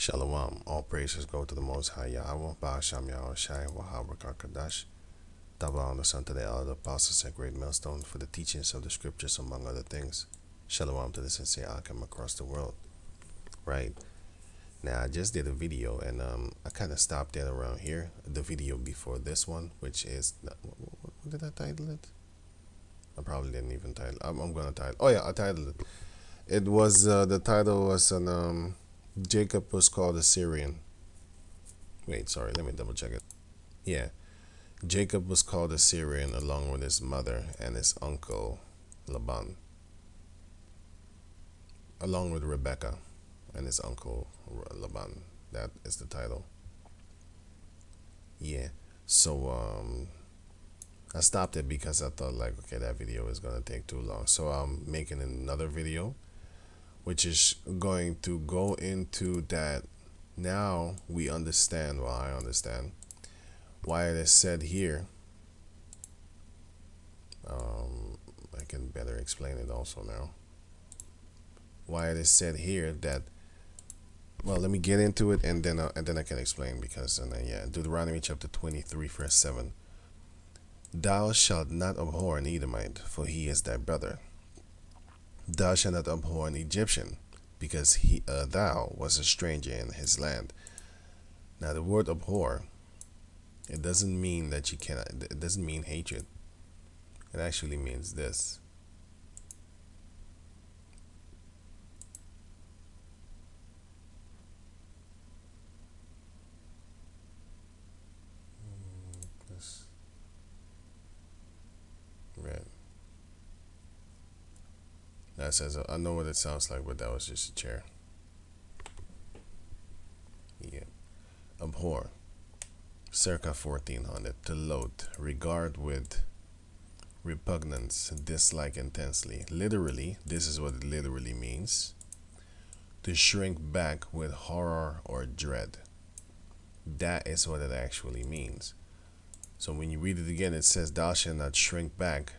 Shalom. All praises go to the Most High Yahweh, Ba'asham Yahweh Shai, Wahab Kadash, Tava on the Son to the Elder Apostles at Great Millstone for the teachings of the Scriptures, among other things. Shalom to the sincere Akim across the world. Right. Now, I just did a video, and I kind of stopped it around here. The video before this one, which is, what did I title it? I probably didn't even title. I'm gonna title. Oh yeah, I titled it. It was the title was Jacob was called a Syrian. Wait, sorry, let me double check it. Yeah, Jacob was called a Syrian along with his mother and his uncle Laban, along with Rebecca and his uncle Laban. That is the title. Yeah. So I stopped it because I thought like, okay, that video is gonna take too long. So I'm making another video, which is going to go into that. Now we understand, well, I understand why it is said here. I can better explain it also now. Why it is said here that, well, let me get into it and then I can explain, because yeah, Deuteronomy chapter 23 verse 7. Thou shalt not abhor an Edomite, for he is thy brother. Thou shalt not abhor an Egyptian, because thou was a stranger in his land. Now the word abhor, it doesn't mean that you cannot, it doesn't mean hatred. It actually means this. This red. That says, I know what it sounds like, but that was just a chair. Yeah. Abhor. Circa 1400. To loathe. Regard with repugnance. Dislike intensely. Literally, this is what it literally means. To shrink back with horror or dread. That is what it actually means. So when you read it again, it says, thou shalt not shrink back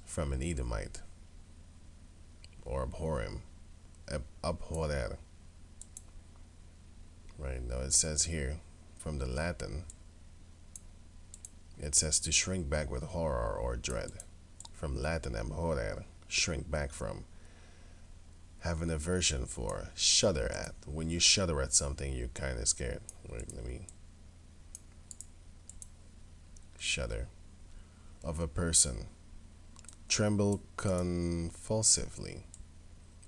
from an Edomite, or abhor him. Abhorer. Right, now it says here, from the Latin, it says to shrink back with horror or dread. From Latin, abhorer, shrink back from. Have an aversion for, shudder at. When you shudder at something, you're kind of scared. Wait, let me. Shudder. Of a person. Tremble convulsively.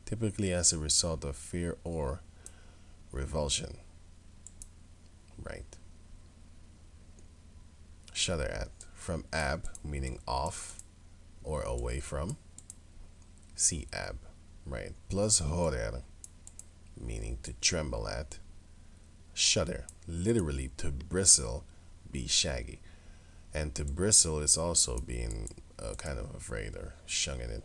Typically as a result of fear or revulsion. Right. Shudder at. From ab, meaning off or away from. See ab. Right. Plus horror, meaning to tremble at. Shudder, literally to bristle, be shaggy. And to bristle is also being kind of afraid or shunning it.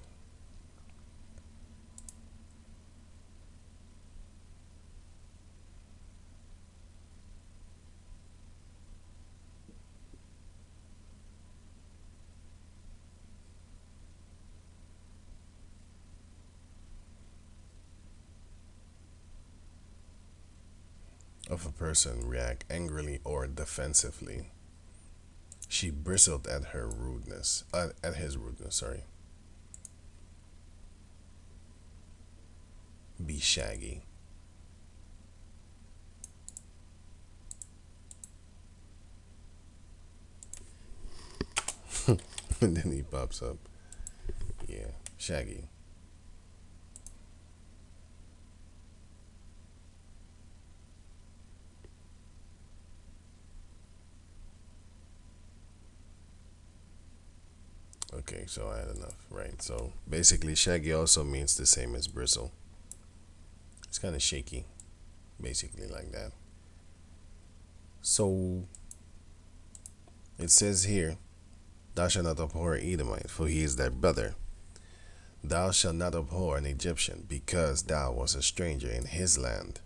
Of a person react angrily or defensively. She bristled at her rudeness, at his rudeness, sorry. Be shaggy. And then he pops up. Yeah, shaggy. Okay, so I had enough, right? So basically, shaggy also means the same as bristle. It's kind of shaky, basically like that. So it says here, thou shalt not abhor Edomite, for he is thy brother. Thou shalt not abhor an Egyptian, because thou was a stranger in his land.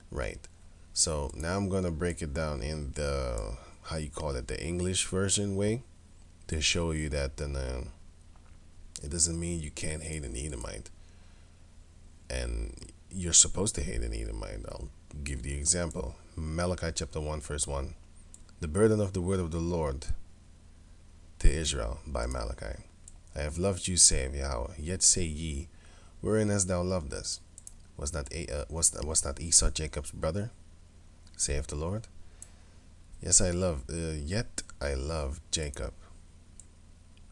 Right. So now I'm gonna break it down in the, how you call it, the English version way, to show you that it doesn't mean you can't hate an Edomite. And you're supposed to hate an Edomite. I'll give the example. Malachi chapter 1 verse 1. The burden of the word of the Lord to Israel by Malachi. I have loved you, saith Yahweh. Yet say ye, wherein hast thou loved us? Was not Esau Jacob's brother? Saith the Lord. Yes, yet I loved Jacob,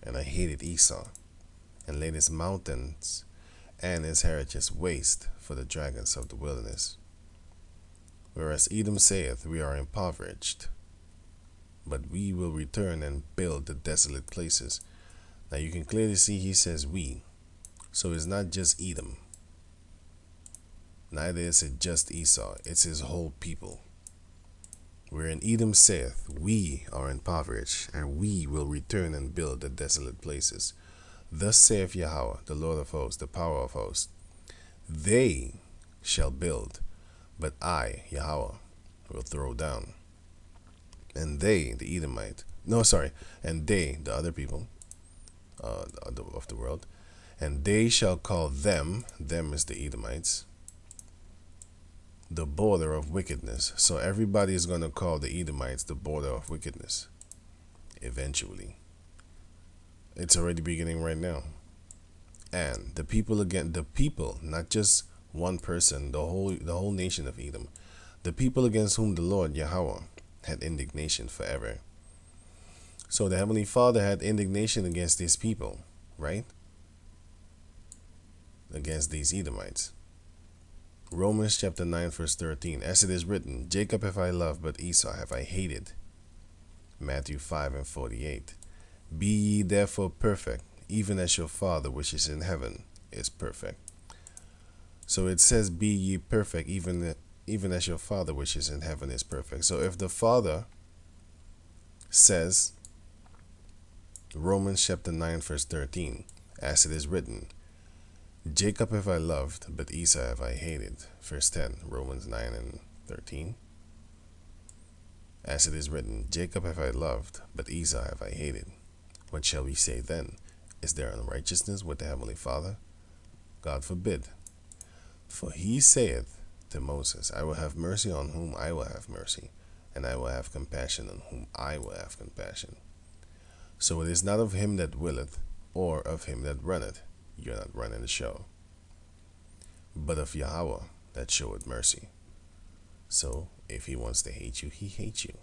and I hated Esau, and laid his mountains and his heritage waste for the dragons of the wilderness. Whereas Edom saith, we are impoverished, but we will return and build the desolate places. Now you can clearly see he says we. So it's not just Edom. Neither is it just Esau. It's his whole people. Wherein Edom saith, we are impoverished, and we will return and build the desolate places. Thus saith Yahweh, the Lord of hosts, the power of hosts. They shall build, but I, Yahweh, will throw down. And they, the Edomite, and they, the other people of the world, and they shall call them is the Edomites, the border of wickedness. So everybody is going to call the Edomites the border of wickedness. Eventually. It's already beginning right now. And the people, not just one person, the whole nation of Edom, the people against whom the Lord Yahweh had indignation forever. So the Heavenly Father had indignation against these people, right? Against these Edomites. Romans chapter 9 verse 13. As it is written, Jacob have I loved, but Esau have I hated. Matthew 5 and 48. Be ye therefore perfect, even as your Father which is in heaven is perfect. So it says, be ye perfect, even as your Father which is in heaven is perfect. So if the Father says, Romans chapter 9 verse 13, as it is written, Jacob have I loved, but Esau have I hated. Verse 10, Romans 9 and 13. As it is written, Jacob have I loved, but Esau have I hated. What shall we say then? Is there unrighteousness with the Heavenly Father? God forbid. For he saith to Moses, I will have mercy on whom I will have mercy, and I will have compassion on whom I will have compassion. So it is not of him that willeth, or of him that runneth. You're not running the show. But of Yahweh that showeth mercy. So if he wants to hate you, he hates you.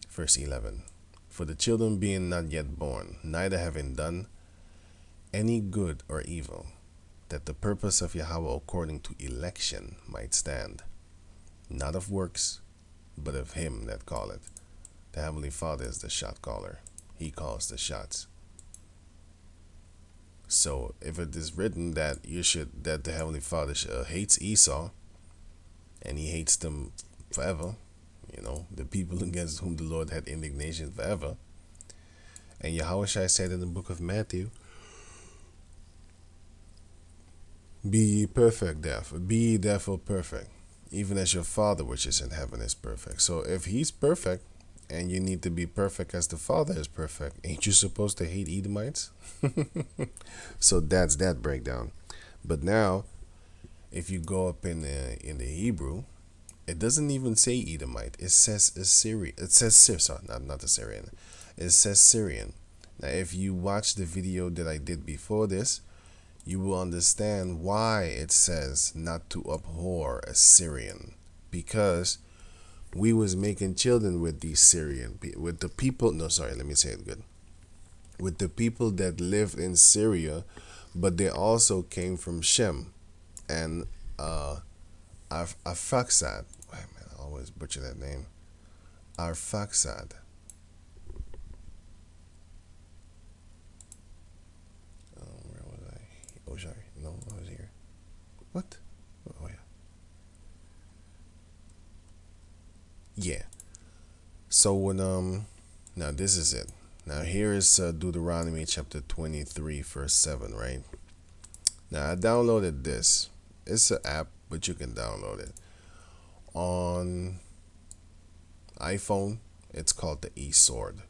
Verse 11. For the children being not yet born, neither having done any good or evil, that the purpose of Yahweh according to election might stand, not of works, but of him that calleth. The Heavenly Father is the shot caller. He calls the shots. So if it is written that the Heavenly Father hates Esau, and he hates them forever, the people against whom the Lord had indignation forever, and Yahweh said in the book of Matthew, be ye perfect, therefore perfect, even as your Father which is in heaven is perfect. So if he's perfect, and you need to be perfect as the Father is perfect, ain't you supposed to hate Edomites? So that's that breakdown. But now, if you go up in the Hebrew, it doesn't even say Edomite. It says Assyrian. It says sorry, not Assyrian. It says Syrian. Now, if you watch the video that I did before this, you will understand why it says not to abhor a Syrian, because we was making children with these with the people. No, sorry, let me say it good. With the people that lived in Syria, but they also came from Shem and Arphaxad. Wait, man, I always butcher that name. Arphaxad. Where was I? Oh, sorry. No, I was here. What? Oh, yeah. Yeah. So when now this is it. Now here is Deuteronomy chapter 23 verse 7, right? Now I downloaded this. It's an app, but you can download it. On iPhone, it's called the eSword.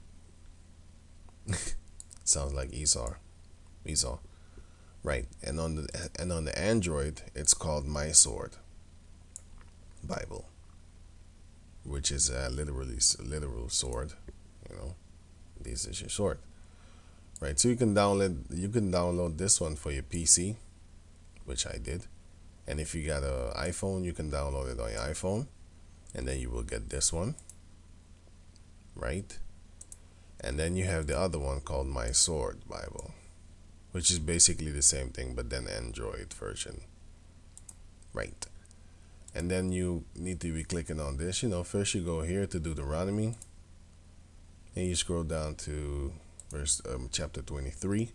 Sounds like Esau. Right, and on the Android, it's called My Sword Bible, which is literal sword. You know, this is your sword. Right, so you can download this one for your PC, which I did, and if you got an iPhone, you can download it on your iPhone, and then you will get this one, right? And then you have the other one called My Sword Bible, which is basically the same thing, but then Android version, right? And then you need to be clicking on this. First you go here to Deuteronomy, and you scroll down to chapter 23,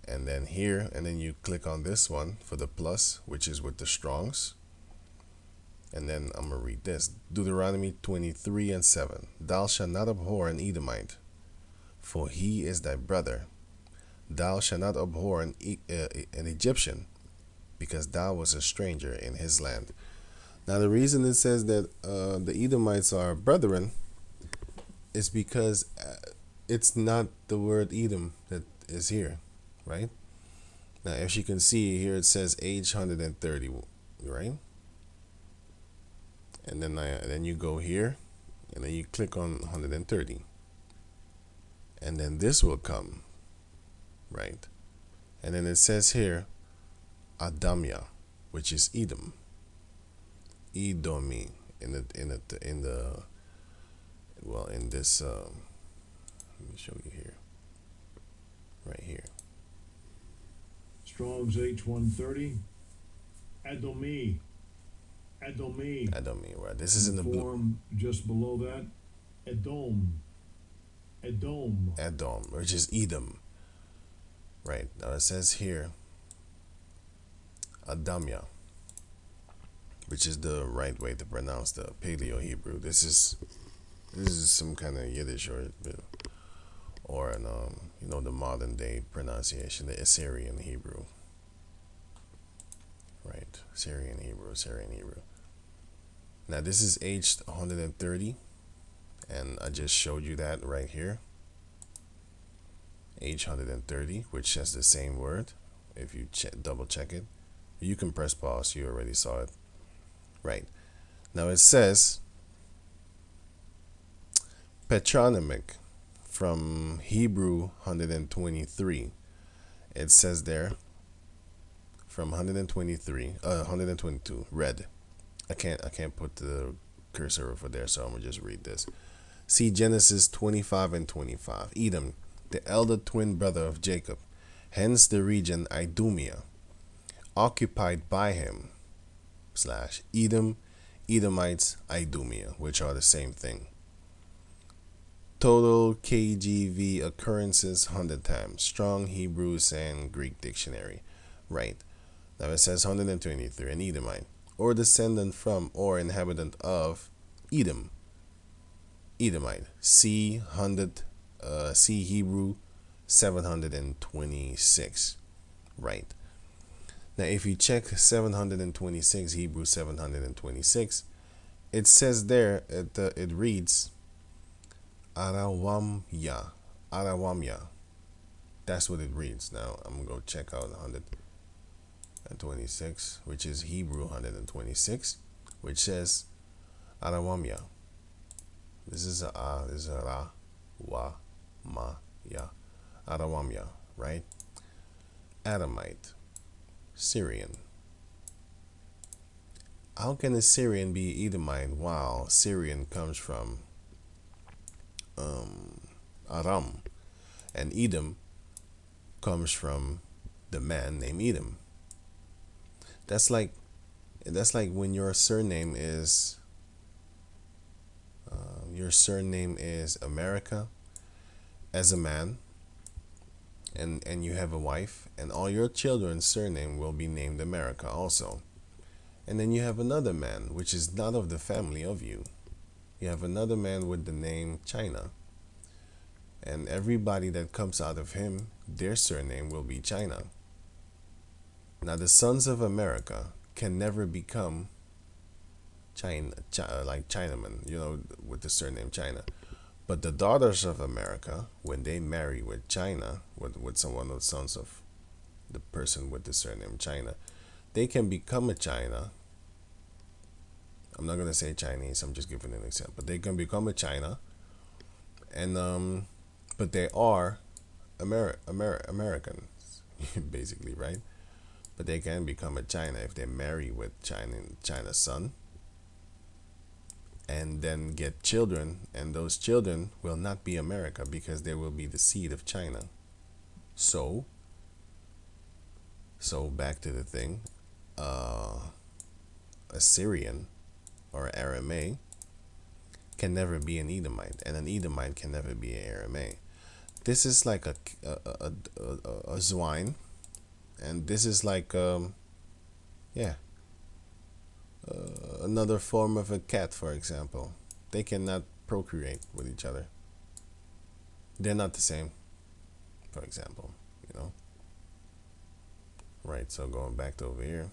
and then here, and then you click on this one for the plus, which is with the Strongs. And then I'm gonna read this: Deuteronomy 23:7. Thou shalt not abhor an Edomite, for he is thy brother. Thou shalt not abhor an Egyptian, because thou wast a stranger in his land. Now the reason it says that the Edomites are brethren is because it's not the word Edom that is here, right? Now, as you can see here, it says age 130, right? And then you go here, and then you click on 130, and then this will come, right? And then it says here, Adamya, which is Edom, Edomi in this. Let me show you here, right here. Strong's H130, Adomit, right? This is in the form just below that, Edom, which is Edom, right? Now it says here, Adamya, which is the right way to pronounce the Paleo Hebrew. This is some kind of Yiddish or an the modern day pronunciation, the Syrian Hebrew, right? Syrian Hebrew. Now this is aged 130, and I just showed you that right here, age 130, which has the same word. If you double check it, you can press pause. You already saw it, right? Now it says patronymic from Hebrew 123. It says there from 122 red. I can't put the cursor over there, so I'm gonna just read this. See Genesis 25:25. Edom, the elder twin brother of Jacob, hence the region Idumea, occupied by him / Edom, Edomites, Idumea, which are the same thing. Total KJV occurrences 100 times. Strong Hebrew and Greek dictionary. Right. Now it says 123, an Edomite, or descendant from or inhabitant of Edom. Edomite. See Hebrew 726. Right. Now if you check 726, Hebrew 726, it says there, it reads Arawamya. That's what it reads. Now I'm gonna go check out 126, which is Hebrew 126, which says Arawamya. This is a ra, wa, ma, ya. Arawamya, right? Edomite, Syrian. How can a Syrian be Edomite while Syrian comes from Aram, and Edom comes from the man named Edom? That's like when your surname is America as a man, and you have a wife, and all your children's surname will be named America also. And then you have another man which is not of the family of you. You have another man with the name China, and everybody that comes out of him, their surname will be China. Now the sons of America can never become like Chinaman, with the surname China. But the daughters of America, when they marry with China, with someone of sons of the person with the surname China. They can become a China. I'm not gonna say Chinese. I'm just giving an example. They can become a China, and but they are Americans, basically, right? But they can become a China if they marry with China's son, and then get children, and those children will not be America because they will be the seed of China. So back to the thing, a Syrian or Aramaic can never be an Edomite, and an Edomite can never be an Aramaic. This is like a zwine, and this is like yeah, another form of a cat, for example. They cannot procreate with each other. They're not the same, for example, you know. Right, so going back to over here.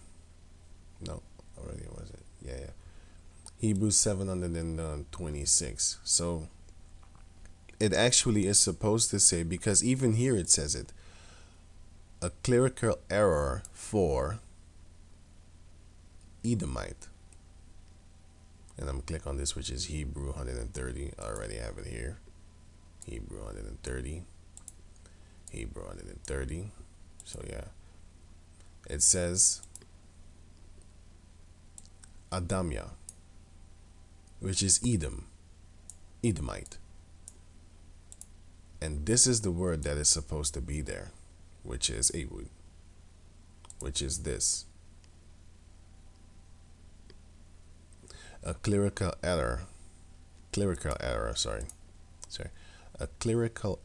No, already was it? Yeah. Hebrews 726. So it actually is supposed to say, because even here it says it, a clerical error for Edomite. And I'm click on this, which is Hebrew 130. I already have it here. Hebrew 130. Hebrew 130. So yeah. It says Adamya, which is Edom, Edomite. And this is the word that is supposed to be there, which is Awud, which is this. A clerical error, a clerical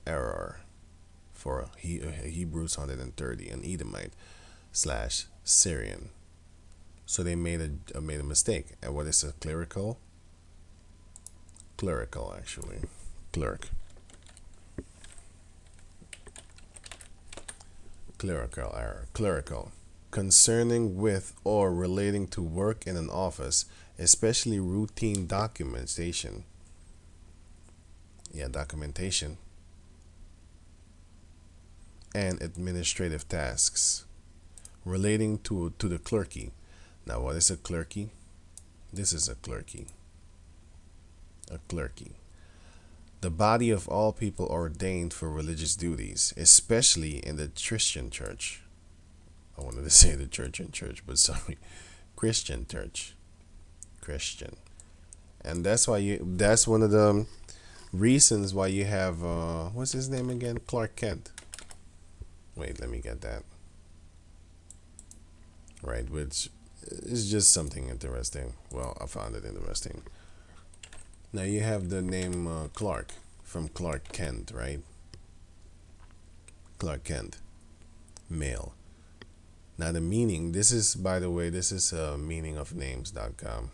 error for Hebrews 130, an Edomite / Syrian. So they made a mistake. And what is a clerical? Clerical, actually. Clerk. Clerical error. Clerical. Concerning with or relating to work in an office, especially routine documentation. Yeah, documentation. And administrative tasks relating to the clerky. Now, what is a clerky? This is a clerky. A clerky. The body of all people ordained for religious duties, especially in the Christian church. I wanted to say the church and church, but sorry. Christian church. Christian. And that's why that's one of the reasons why you have, what's his name again? Clark Kent. Wait, let me get that. Right, which is just something interesting. Well, I found it interesting. Now you have the name Clark from Clark Kent, right? Clark Kent, male. Now the meaning, this is, by the way, this is meaningofnames.com.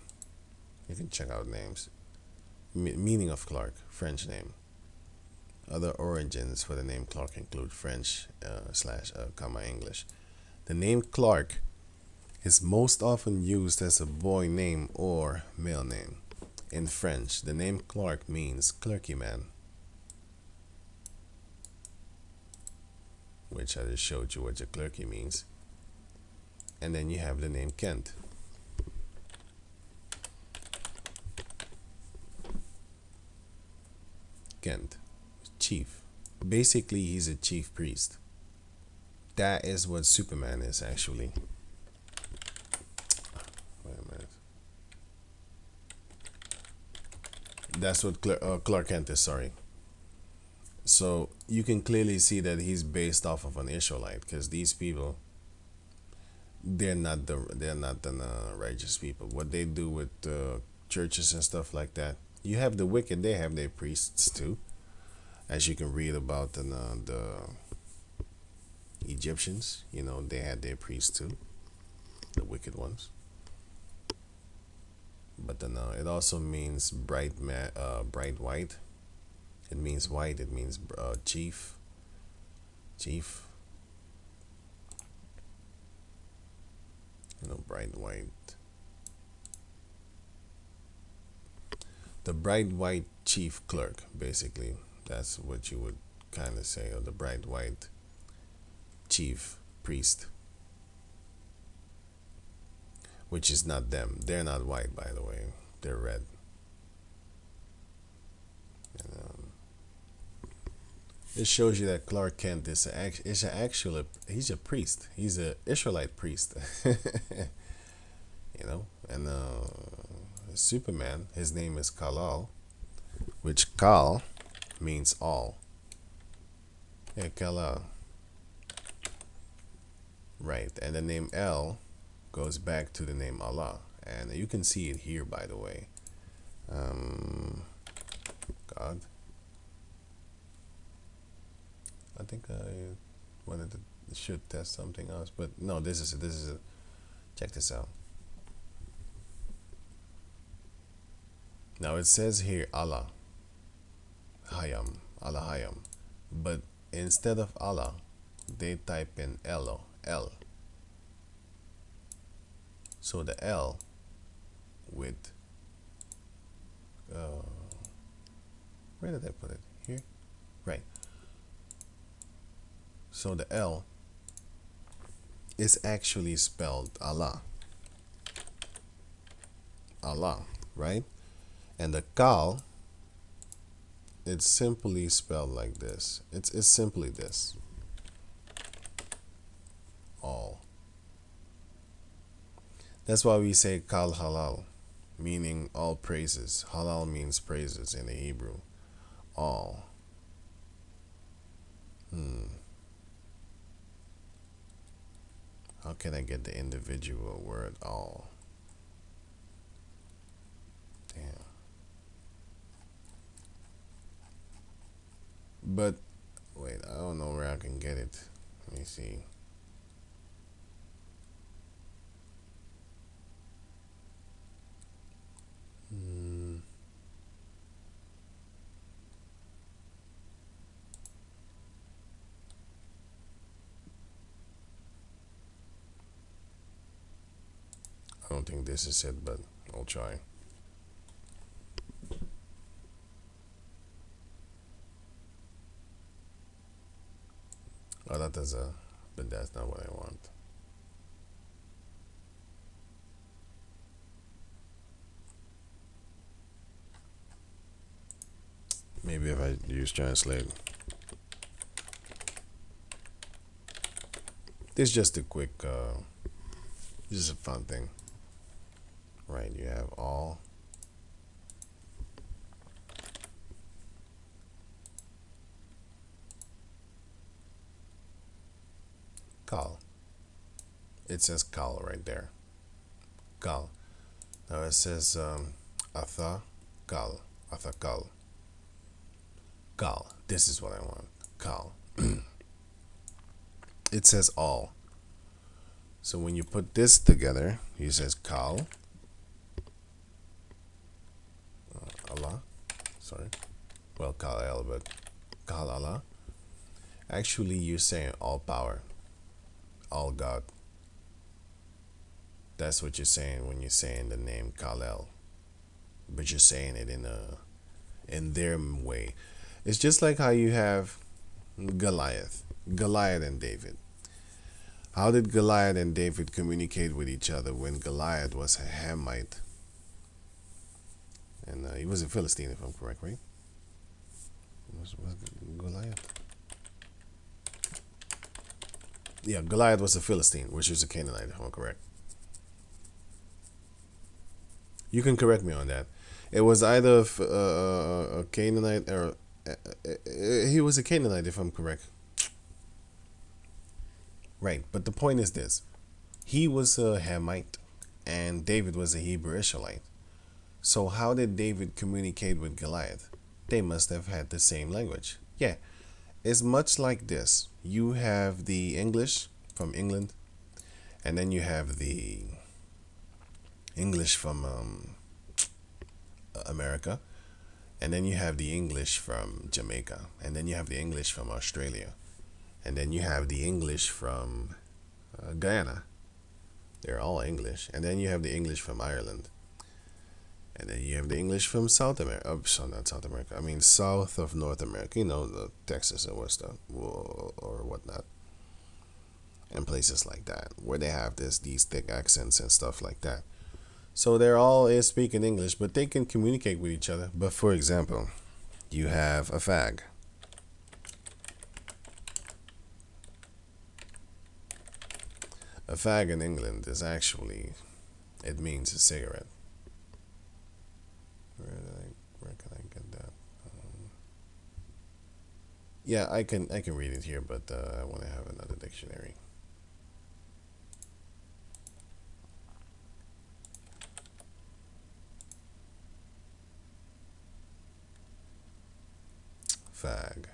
You can check out names. Meaning of Clark, French name. Other origins for the name Clark include French / English. The name Clark is most often used as a boy name or male name. In French, the name Clark means clergyman, which I just showed you what a clerky means. And then you have the name Kent. Kent, chief. Basically, he's a chief priest. That is what Superman is, actually. Wait a minute. That's what Clark Kent is, sorry. So you can clearly see that he's based off of an Israelite, because these people, they're not the righteous people. What they do with churches and stuff like that, you have the wicked, they have their priests too, as you can read about in the Egyptians. You know, they had their priests too, the wicked ones. But then it also means bright white. It means white. It means chief. Chief. You know, bright white. The bright white chief clerk, basically. That's what you would kind of say, or the bright white chief priest, which is not them. They're not white, by the way. They're red. And, it shows you that Clark Kent is actually he's a priest. He's an Israelite priest. You know, and Superman, his name is Kal-El, which Kal means all. Yeah, Kal-El. Right, and the name El goes back to the name Allah, and you can see it here, by the way. God, I think I wanted to should test something else, but no, this is it. Check this out. Now it says here Allah Hayam, Allah Hayam, but instead of Allah, they type in El. So the L with where did I put it? Here, right. So the L is actually spelled Allah, right? And the Kal, it's simply spelled like this. It's simply this. All. That's why we say Kal Halal, meaning all praises. Halal means praises in the Hebrew. All. How can I get the individual word all? Damn. But wait, I don't know where I can get it. Let me see. I don't think this is it, but I'll try. Oh, that is but that's not what I want. Maybe if I use translate. This is just a quick, this is a fun thing. Right, you have all. Kal. It says Kal right there. Kal. Now it says Atha Kal. Atha Kal. Kal. This is what I want. Kal. It says all. So when you put this together, it says Kal. Allah. Sorry. Well, Kal-El, but Kal Allah. Actually, you're saying all power. All God. That's what you're saying when you're saying the name Kal-El. But you're saying it in their way. It's just like how you have Goliath and David. How did Goliath and David communicate with each other when Goliath was a Hamite? And he was a Philistine, if I'm correct, right? Was Goliath? Yeah, Goliath was a Philistine, which was a Canaanite, if I'm correct. You can correct me on that. It was either a Canaanite or he was a Canaanite, if I'm correct. Right, but the point is this. He was a Hamite, and David was a Hebrew Israelite. So how did David communicate with Goliath? They must have had the same language. Yeah, it's much like this. You have the English from England, and then you have the English from America, and then you have the English from Jamaica, and then you have the English from Australia, and then you have the English from Guyana. They're all English. And then you have the English from Ireland. And then you have the English from South America. Oh, so not South America. I mean, south of North America. You know, the Texas or West or whatnot. and places like that, where they have these thick accents and stuff like that. So they're all is speaking English, but they can communicate with each other. But for example, you have a fag. A fag in England is actually, it means a cigarette. Where can I get that? Yeah, I can read it here, but I want to have another dictionary. Fag.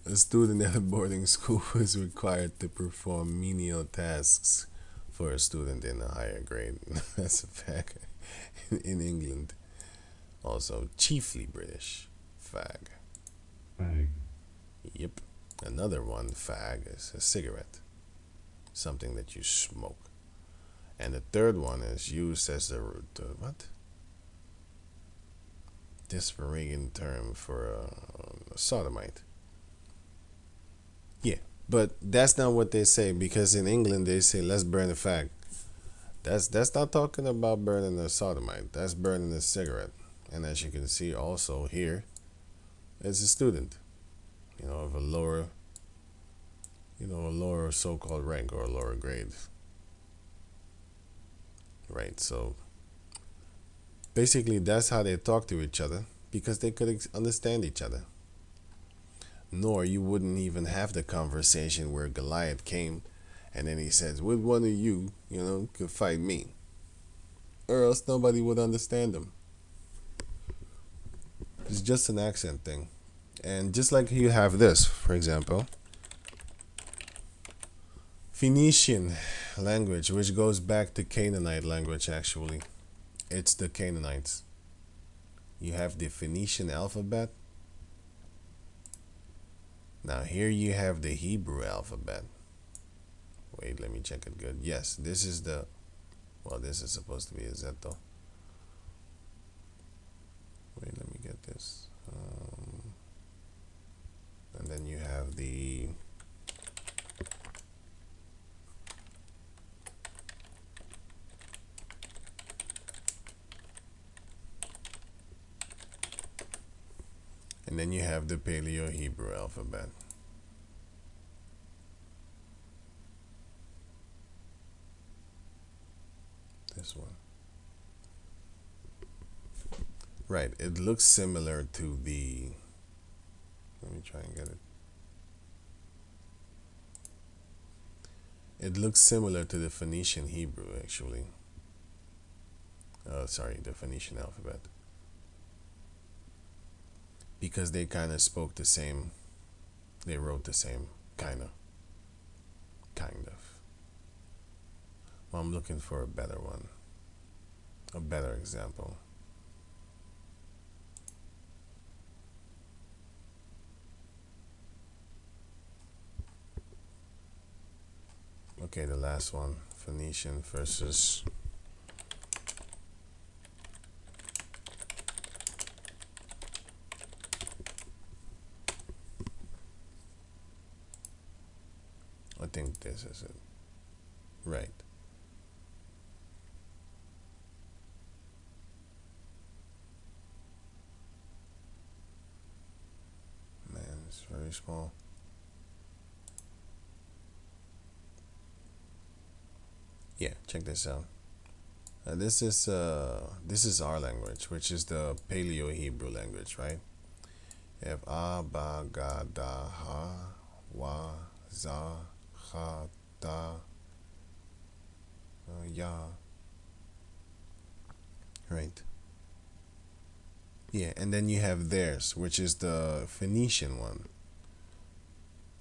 A student at a boarding school is required to perform menial tasks for a student in a higher grade. That's a fact. In England. Also, chiefly British. Fag. Fag. Yep. Another one, fag, is a cigarette. Something that you smoke. And the third one is used as the what? Disparaging term for a sodomite. Yeah, but that's not what they say, because in England they say let's burn a fag. That's not talking about burning a sodomite. That's burning a cigarette. And as you can see also here, it's a student, of a lower, a lower so-called rank or a lower grade. Right, so basically that's how they talk to each other, because they could understand each other. Nor you wouldn't even have the conversation where Goliath came and then he says, "Would one of you, could fight me?" Or else nobody would understand him. It's just an accent thing. And just like you have this, for example, Phoenician language, which goes back to Canaanite language actually. It's the Canaanites. You have the Phoenician alphabet. Now here you have the Hebrew alphabet. Wait, let me check it good. Yes, this is the, well, this is supposed to be a Z though. Wait, let me get this. And then you have the Paleo Hebrew alphabet. This one. Right, it looks similar to the, let me try and get it. It looks similar to the Phoenician Hebrew actually. Sorry, the Phoenician alphabet. Because they kind of spoke the same, they wrote the same, kind of. Well, I'm looking for a better one, a better example. Okay, the last one, Phoenician versus I think this is it. Right. Man, it's very small. Yeah, check this out. This is our language, which is the Paleo Hebrew language, right? You have A, Ba, Ga, Da, Ha, Wa, Za, Ha, Da, Ya. Right. Yeah, and then you have theirs, which is the Phoenician one.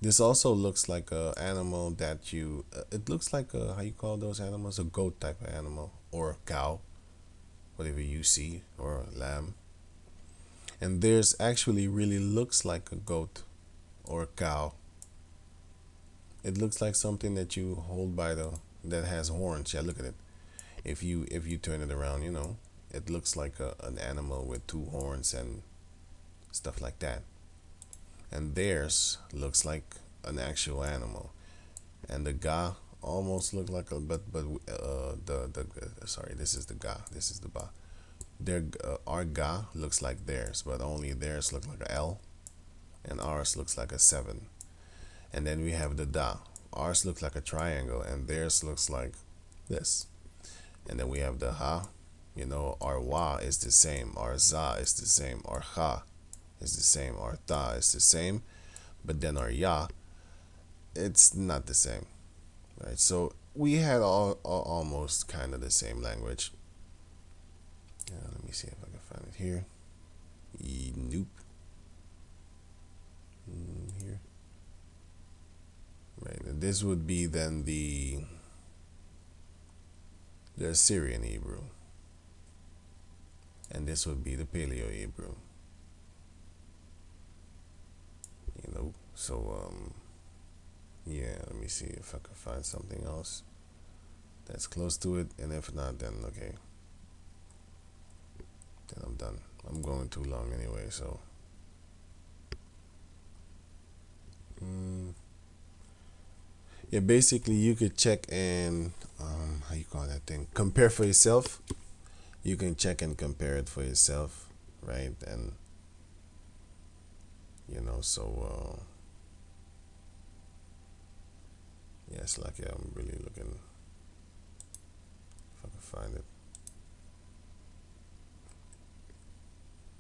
This also looks like a animal that you, it looks like a, how you call those animals? A goat type of animal, or a cow, whatever you see, or a lamb. And theirs actually really looks like a goat or a cow. It looks like something that you hold by the, that has horns. Yeah, look at it. If you turn it around, it looks like an animal with two horns and stuff like that. And theirs looks like an actual animal, and the ga almost look like a the sorry, this is the ga, this is the ba. Their our ga looks like theirs, but only theirs look like a L, and ours looks like a 7. And then we have the da. Ours looks like a triangle, and theirs looks like this. And then we have the ha. You know, our wa is the same, our za is the same, our ha is the same, our ta is the same, but then our ya, it's not the same, right? So we had all almost kind of the same language. Let me see if I can find it here. Nope. Here. Right, and this would be then the Syrian Hebrew, and this would be the Paleo Hebrew. You know, so yeah, let me see if I can find something else that's close to it, and if not, then okay, then I'm done. I'm going too long anyway, so yeah, basically you could check and how you call that thing, compare for yourself. You can check and compare it for yourself, right? And you know, so yeah, it's like, yeah, I'm really looking if I can find it.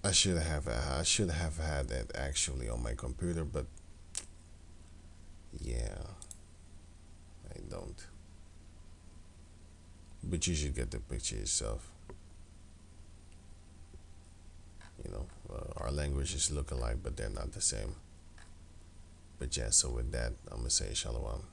I should have had that actually on my computer, but yeah, I don't. But you should get the picture yourself. You know, our languages look alike, but they're not the same. But yeah, so with that, I'm gonna say shalom.